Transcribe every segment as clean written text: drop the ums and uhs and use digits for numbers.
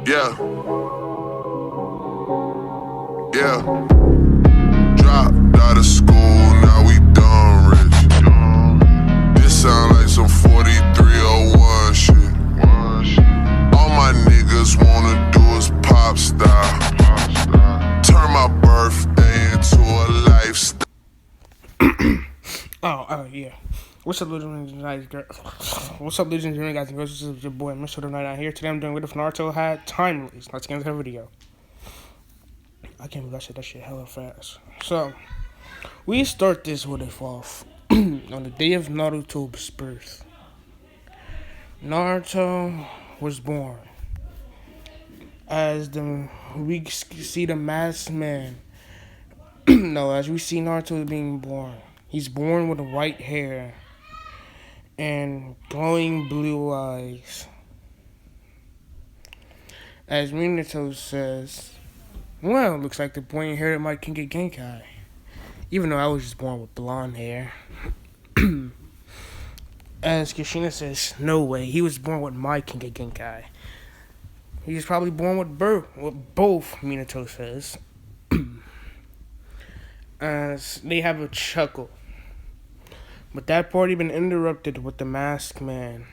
Yeah, yeah. Dropped out of school, now we done rich. This sound like some 4301 shit. All my niggas wanna do is pop style. Turn my birthday into a lifestyle. Yeah. What's up, legends and guys? What's up, legends and guys and girls? This is your boy, Mr. Tonight out here. Today I'm doing What If Naruto Had Time Release. Let's get into the video. I can't believe I said that shit hella fast. So, we start this What If off on the day of Naruto's birth. Naruto was born as we see the masked man. No, as we see Naruto being born. He's born with white hair and glowing blue eyes. As Minato says, well, looks like the boy inherited my Kinkai Genkai. Even though I was just born with blonde hair. As Kushina says, no way, he was born with my Kinkai Genkai. He was probably born with both, Minato says. As they have a chuckle. But that party been interrupted with the masked man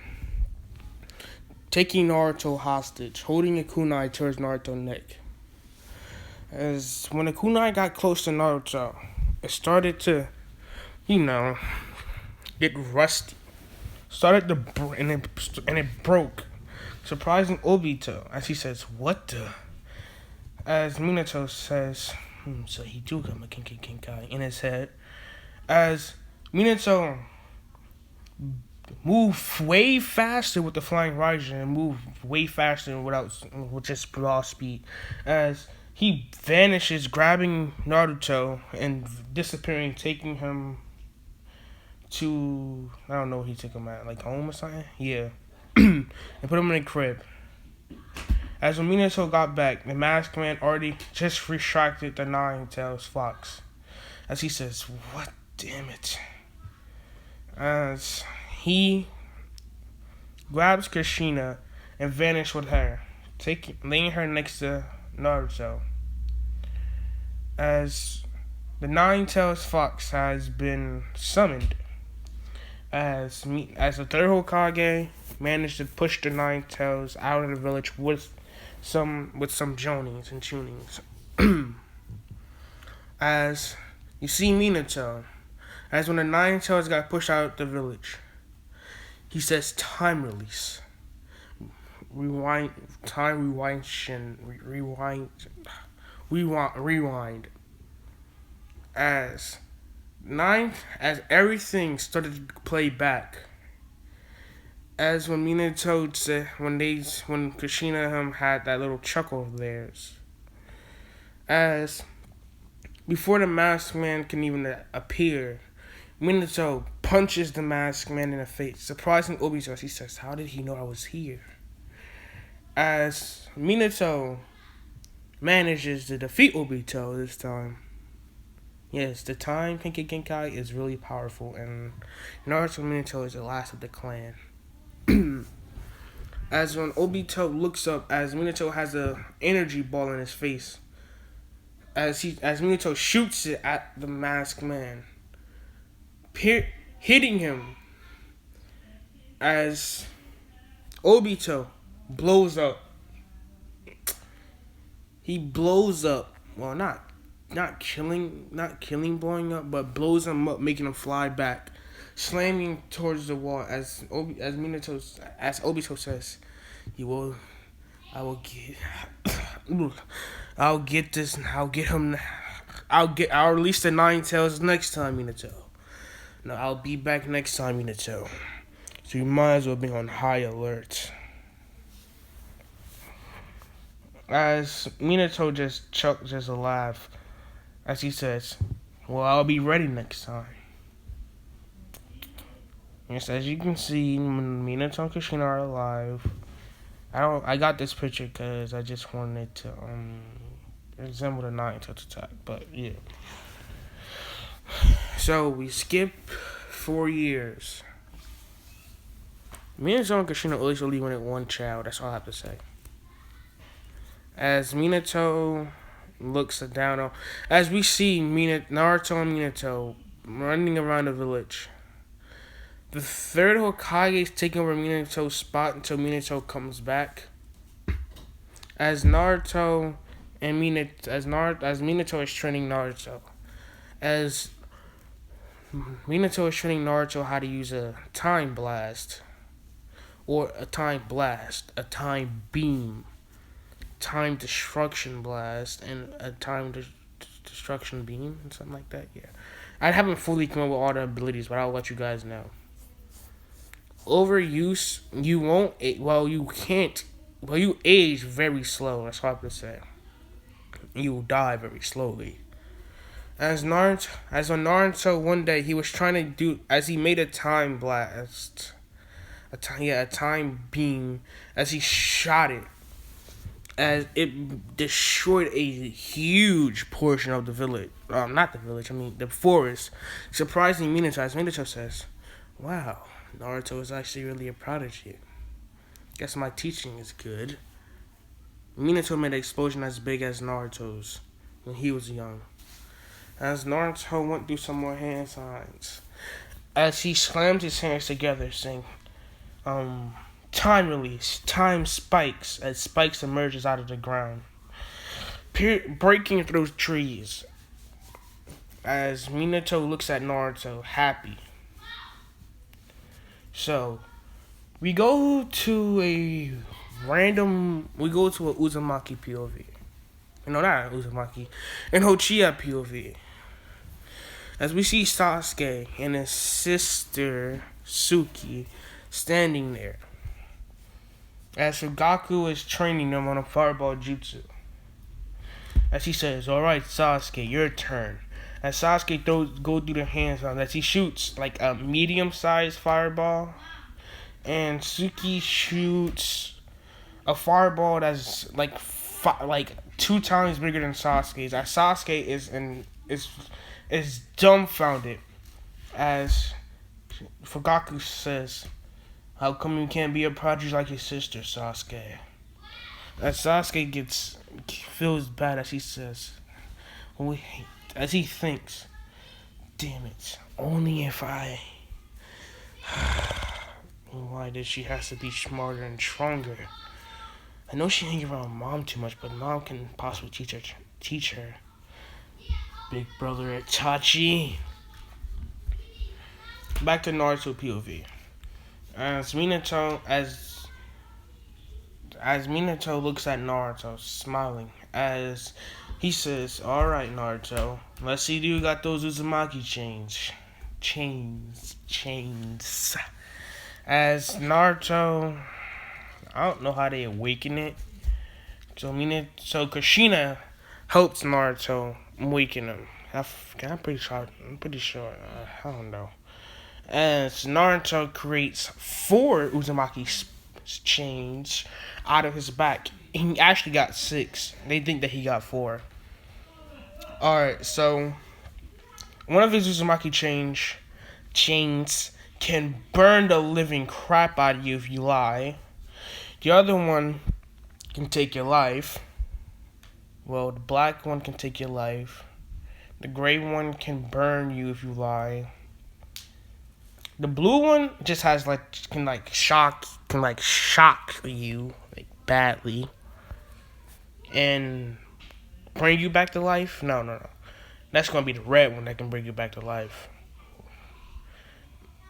taking Naruto hostage, holding a kunai towards Naruto's neck. As when the kunai got close to Naruto, it started to, get rusty. Started to and it broke, surprising Obito. As he says, "What the?" As Minato says, "So he do got my Kinkai Genkai in his head." As Minato move way faster with the flying Raijin and move way faster with just raw speed. As he vanishes, grabbing Naruto and disappearing, taking him to, I don't know where he took him at, like home or something? Yeah. And put him in a crib. As when Minato got back, the masked man already just retracted the Nine-Tails Fox. As he says, "What? Damn it." As he grabs Kushina and vanishes with her, laying her next to Naruto. As the Nine-Tails Fox has been summoned, as the third Hokage managed to push the Nine-Tails out of the village with some jonings and tunings. As you see Minato, as when the Nine-Tails got pushed out of the village, he says, "Time release." Rewind. As everything started to play back. As when Minato said, when Kushina had that little chuckle of theirs. As before the masked man can even appear, Minato punches the masked man in the face, surprising Obito as he says, "How did he know I was here?" As Minato manages to defeat Obito this time. Yes, the time Kinkai Genkai is really powerful, and Naruto Minato is the last of the clan. As when Obito looks up, as Minato has a energy ball in his face, as Minato shoots it at the masked man, hitting him. As Obito blows up, he blows up. Well, not killing, blowing up, but blows him up, making him fly back, slamming towards the wall. As Obito says, I'll get this. I'll release the Nine-Tails next time, Minato. No, I'll be back next time, Minato. So you might as well be on high alert. As Minato just a laugh. As he says, "Well, I'll be ready next time." Yes, as you can see, Minato and Kushina are alive. I got this picture because I just wanted to resemble the Nine-Tails attack, but yeah. So we skip 4 years. Minato and Kushina always only wanted one child. That's all I have to say. As Minato looks down on, as we see Naruto and Minato running around the village. The third Hokage is taking over Minato's spot until Minato comes back. As Naruto and Minato is training Naruto. As Minato is training Naruto how to use a time blast. Or a time blast. A time beam. Time destruction blast. And a time destruction beam. Something like that, yeah. I haven't fully come up with all the abilities, but I'll let you guys know. Overuse, you won't, well, you can't, well, you age very slow, that's hard to say. You will die very slowly. As on Naruto, one day, he was trying to do, as he made a time blast, a time beam, as he shot it, as it destroyed a huge portion of the village, not the village, I mean, the forest, surprising Minato, as Minato says, wow. Naruto is actually really a prodigy. Guess my teaching is good. Minato made an explosion as big as Naruto's when he was young. As Naruto went through some more hand signs. As he slammed his hands together saying, time release, time spikes, as spikes emerges out of the ground. Breaking through trees. As Minato looks at Naruto, happy. So, we go to a Uzumaki POV. No, not Uzumaki. An Uchiha POV. As we see Sasuke and his sister, Suki, standing there. As Fugaku is training them on a fireball jutsu. As he says, alright Sasuke, your turn. As Sasuke go through the hands on, as he shoots like a medium-sized fireball, and Suki shoots a fireball that's like 2 times bigger than Sasuke's. As Sasuke is dumbfounded, as Fugaku says, "How come you can't be a prodigy like your sister, Sasuke?" As Sasuke feels bad, as he says, as he thinks, damn it, only if I... Why does she have to be smarter and stronger? I know she hangs around Mom too much, but Mom can possibly teach her. Big brother Itachi. Back to Naruto POV. As Minato looks at Naruto, smiling, as he says, alright Naruto, let's see if you got those Uzumaki chains. As Naruto, I don't know how they awaken it. So Kushina helps Naruto awaken him. I'm pretty sure. I don't know. As Naruto creates 4 Uzumaki chains out of his back. He actually got 6. They think that he got 4. Alright, so one of his Uzumaki chains can burn the living crap out of you if you lie. The other one can take your life. Well, the black one can take your life. The gray one can burn you if you lie. The blue one just has can shock you badly and bring you back to life. No. That's gonna be the red one that can bring you back to life.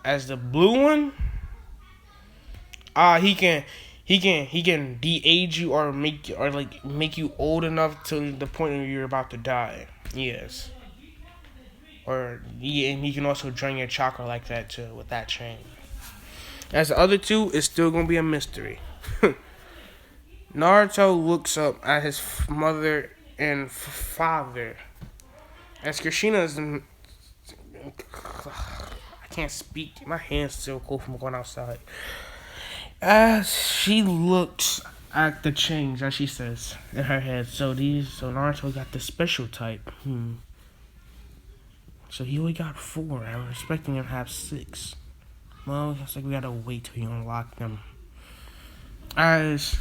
As the blue one, he can de-age you or make you old enough to the point where you're about to die. Yes. And he can also drain your chakra like that too with that chain. As the other 2, it's still gonna be a mystery. Naruto looks up at his mother and father. As Kushina is, I can't speak. My hand's still cold from going outside. As she looks at the chains, as she says in her head, so Naruto got the special type. So he only got 4. I was expecting him to have 6. Well, it's like we gotta wait till you unlock them. As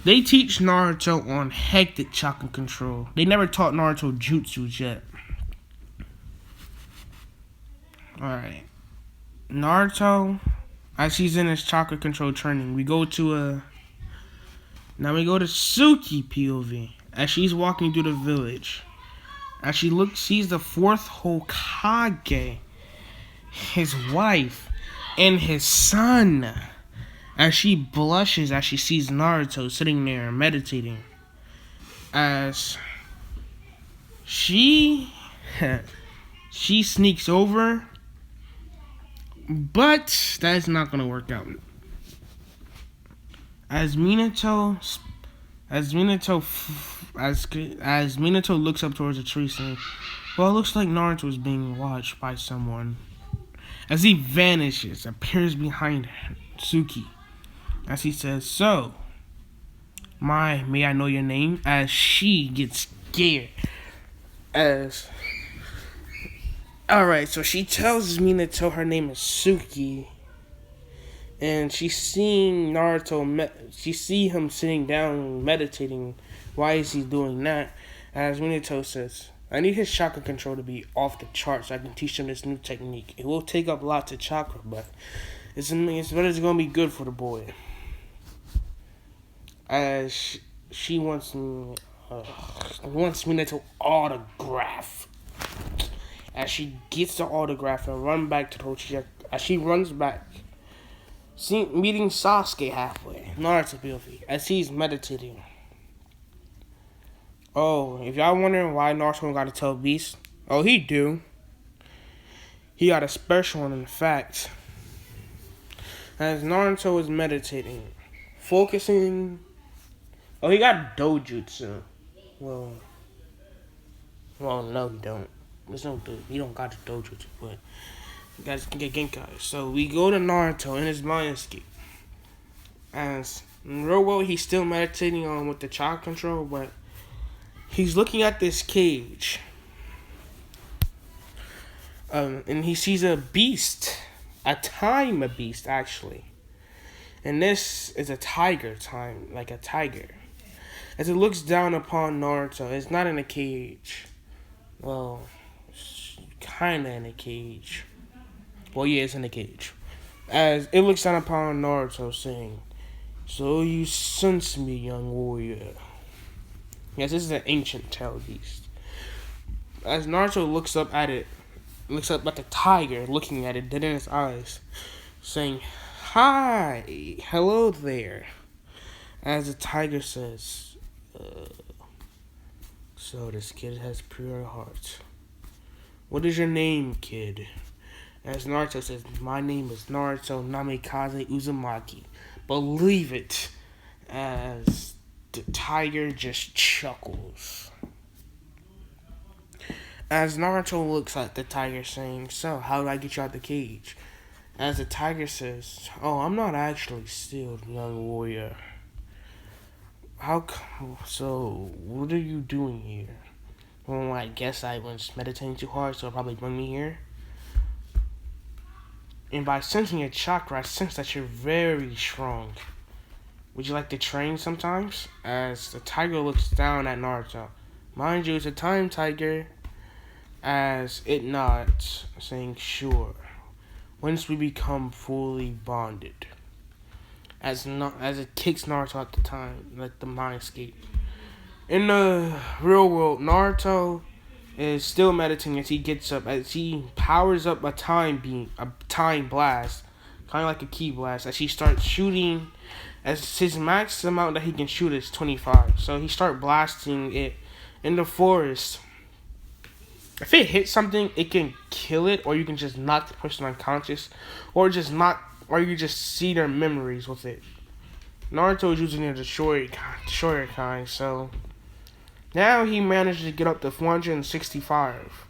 They teach Naruto on hectic chakra control. They never taught Naruto jutsus yet. Alright. Naruto, as he's in his chakra control training, we go to Suki POV as she's walking through the village. As she sees the fourth Hokage, his wife, and his son. As she blushes as she sees Naruto sitting there meditating. As she sneaks over, but that is not going to work out. As Minato looks up towards a tree saying, well, it looks like Naruto is being watched by someone. As he vanishes, appears behind Suki. As he says, so, may I know your name? As she gets scared. Alright, so she tells Minato her name is Suki. And she's seeing Naruto, she see him sitting down meditating. Why is he doing that? As Minato says, I need his chakra control to be off the charts so I can teach him this new technique. It will take up lots of chakra, but it's going to be good for the boy. As she wants Minato autograph. As she gets the autograph and run back to the Hochiaka. As she runs back, meeting Sasuke halfway. Naruto POV. As he's meditating. Oh, if y'all wondering why Naruto got to tell Beast, oh, he do. He got a special one, in fact. As Naruto is meditating, focusing. Oh, he got dojutsu. Well, no, he don't. There's no dude. He don't got the dojutsu, but you guys can get Genkai. So we go to Naruto in his mind escape. As in real world, he's still meditating on with the chakra control, but he's looking at this cage. And he sees a beast. A beast, actually. And this is a tiger, like a tiger. As it looks down upon Naruto, it's not in a cage. Well, kinda in a cage. Well, yeah, it's in a cage. As it looks down upon Naruto, saying, so you sense me, young warrior. Yes, this is an ancient tail beast. As Naruto looks up at the tiger, looking at it dead in its eyes, saying, hi, hello there. As the tiger says, so this kid has pure heart. What is your name, kid? As Naruto says, my name is Naruto Namikaze Uzumaki. Believe it. As the tiger just chuckles. As Naruto looks at the tiger saying, so how do I get you out the cage? As the tiger says, oh, I'm not actually still, young warrior. So, what are you doing here? Well, I guess I was meditating too hard, so it'll probably bring me here. And by sensing your chakra, I sense that you're very strong. Would you like to train sometimes? As the tiger looks down at Naruto. Mind you, it's a time tiger. As it nods, saying, sure. Once we become fully bonded. As it kicks Naruto at the time, like the mind escape. In the real world, Naruto is still meditating as he gets up, as he powers up a time blast, kind of like a ki blast, as he starts shooting, as his max amount that he can shoot is 25. So he starts blasting it in the forest. If it hits something, it can kill it, or you can just knock the person unconscious, or you just see their memories with it. Naruto is using the destroyer kind, so now he manages to get up to 465.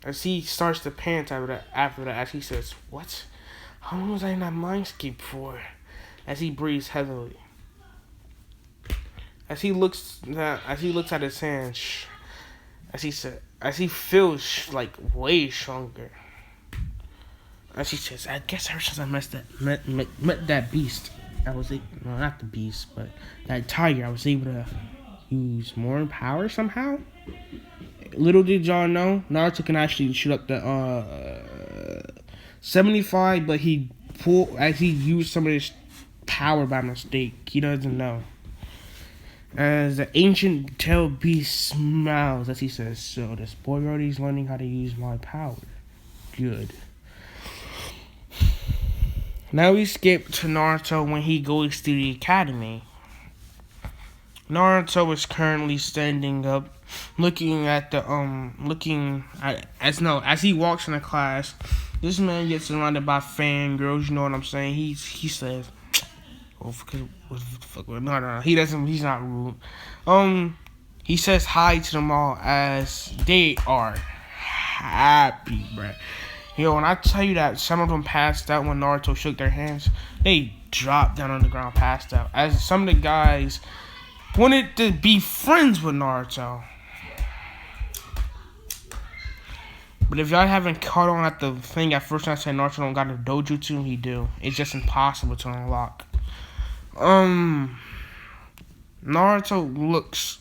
As he starts to pant after that, as he says, what? How long was I in that mindscape for? As he breathes heavily. As he looks at his hands, as he feels like way stronger. As he says, I guess ever since I met that beast, no, not the beast, but that tiger, I was able to use more power somehow. Little did y'all know, Naruto can actually shoot up the 75, but he used some of his power by mistake. He doesn't know. As the ancient tail beast smiles as he says, "So this boy already is learning how to use my power. Good." Now we skip to Naruto when he goes to the academy. Naruto is currently standing up, looking at as he walks in the class. This man gets surrounded by fangirls. You know what I'm saying? He says, "Oh, no, he doesn't. He's not rude." He says hi to them all as they are happy, bruh. Yo, when I tell you that some of them passed out when Naruto shook their hands, they dropped down on the ground, passed out. As some of the guys wanted to be friends with Naruto. But if y'all haven't caught on at the thing at first, I said Naruto don't got a dojutsu, he do. It's just impossible to unlock. Naruto looks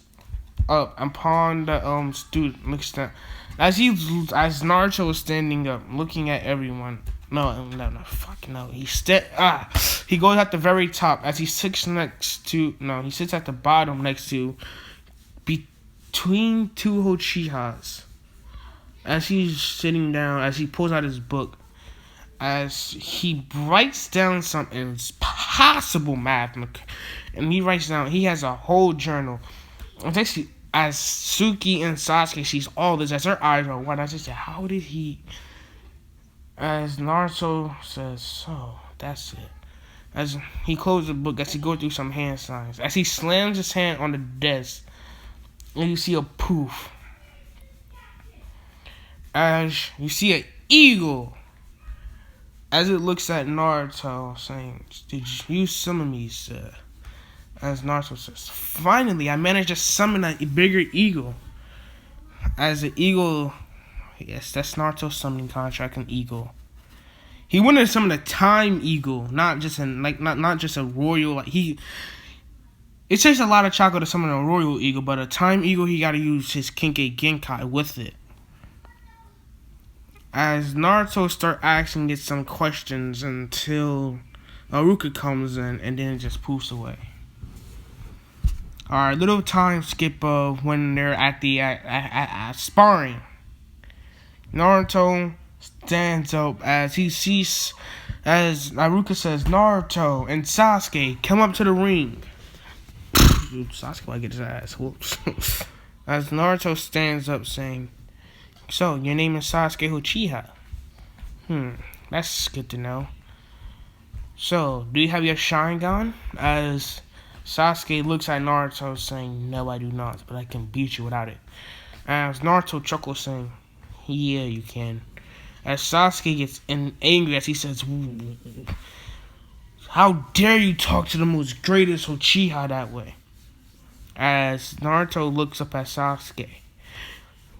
up upon the student, looks down. As Naruto is standing up, looking at everyone. No, fuck no. He goes at the very top as he sits next to. No, he sits at the bottom next to, between two Uchihas. As he's sitting down, as he pulls out his book, as he writes down something, it's possible math, and he writes down. He has a whole journal. It's actually. As Suki and Sasuke sees all this, as their eyes are wide, I just say, how did he? As Naruto says, so that's it. As he closes the book, as he goes through some hand signs, as he slams his hand on the desk, and you see a poof. As you see an eagle, as it looks at Naruto, saying, "Did you summon me, sir?" As Naruto says, "Finally, I managed to summon a bigger eagle." As the eagle, yes, that's Naruto's summoning contract, an eagle. He wanted to summon a time eagle, not just a royal. It takes a lot of chakra to summon a royal eagle, but a time eagle, he got to use his Kinkai Genkai with it. As Naruto start asking it some questions until Haruka comes in, and then it just poofs away. Alright, little time skip of when they're at the sparring. Naruto stands up as he sees, as Haruka says, "Naruto and Sasuke, come up to the ring." Sasuke might get his ass whooped. As Naruto stands up saying, "So, your name is Sasuke Uchiha? That's good to know. So, do you have your Sharingan?" As Sasuke looks at Naruto saying, "No, I do not, but I can beat you without it." As Naruto chuckles saying, "Yeah, you can." As Sasuke gets angry as he says, "How dare you talk to the most greatest Uchiha that way?" As Naruto looks up at Sasuke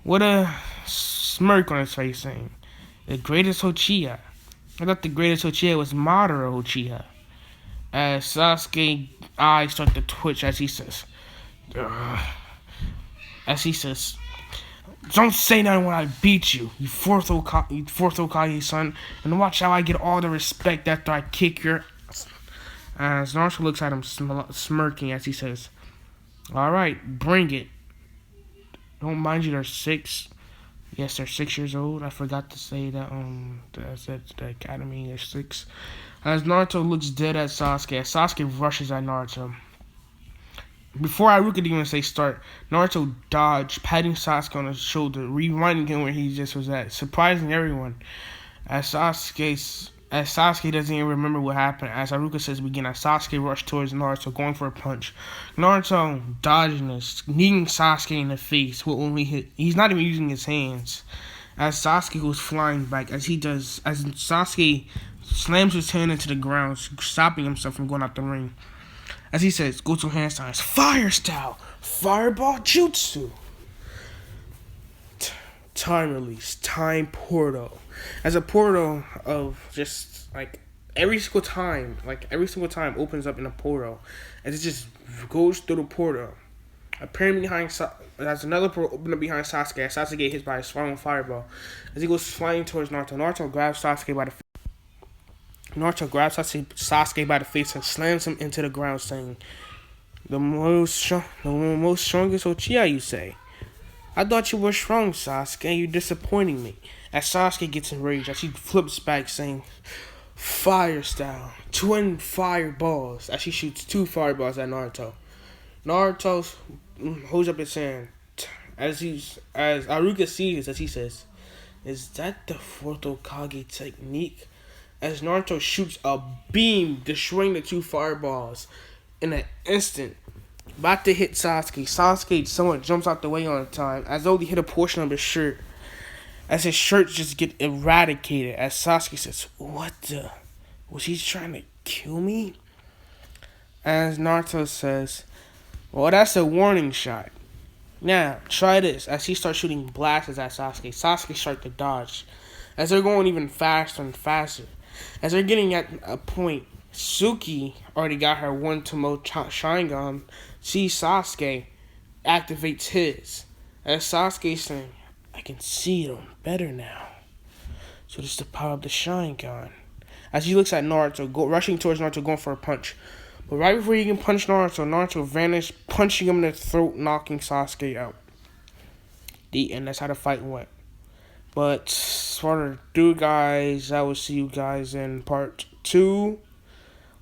with a smirk on his face saying, "The greatest Uchiha? I thought the greatest Uchiha was Madara Uchiha." As Sasuke's eyes start to twitch as he says, "Don't say nothing when I beat you, you fourth Hokage son, and watch how I get all the respect after I kick your ass." As Naruto looks at him smirking as he says, "Alright, bring it. Don't mind you, they're 6. Yes, they're 6 years old. I forgot to say that at the academy, they're 6. As Naruto looks dead at Sasuke, as Sasuke rushes at Naruto. Before Haruka could even say start, Naruto dodged, patting Sasuke on his shoulder, reminding him where he just was at, surprising everyone. As Sasuke doesn't even remember what happened. As Haruka says begin, as Sasuke rushed towards Naruto, going for a punch. Naruto dodging this, kneeing Sasuke in the face with only he's not even using his hands. As Sasuke goes flying back, as Sasuke slams his hand into the ground, stopping himself from going out the ring. As he says, go to hand signs, fire style, fireball jutsu. Time release, time portal. As a portal of just like every single time opens up in a portal, and it just goes through the portal. Apparently there's another portal open up behind Sasuke. Sasuke hits by a swallowing fireball. As he goes flying towards Naruto, Naruto grabs Sasuke by the face and slams him into the ground, saying, the most strongest Uchiha, you say? I thought you were strong, Sasuke. You're disappointing me. As Sasuke gets enraged, as he flips back, saying, fire style, twin fireballs, as he shoots 2 fireballs at Naruto. Naruto holds up his hand as Aruka sees, as he says, "Is that the fourth Hokage technique?" As Naruto shoots a beam, destroying the 2 fireballs in an instant, about to hit Sasuke. Sasuke somewhat jumps out the way on time, as though he hit a portion of his shirt. As his shirt just get eradicated, as Sasuke says, "What the? Was he trying to kill me?" As Naruto says, "Well, that's a warning shot. Now, try this." As he starts shooting blasts at Sasuke, Sasuke starts to dodge. As they're going even faster and faster. As they're getting at a point, Suki already got her 1-to-mo Sharingan. Sees Sasuke, activates his. As Sasuke saying, "I can see them better now." So this is the power of the Sharingan. As he looks at Naruto, rushing towards Naruto, going for a punch. But right before he can punch Naruto vanished, punching him in the throat, knocking Sasuke out. And that's how the fight went. But for the guys, I will see you guys in part 2.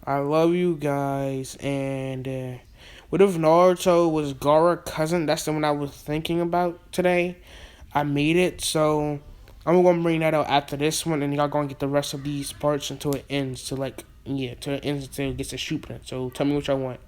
I love you guys. And what if Naruto was Gaara's cousin? That's the one I was thinking about today. I made it, so I'm gonna bring that out after this one, and y'all gonna get the rest of these parts until it ends. Until it ends, until it gets to shooting it. So tell me what y'all want.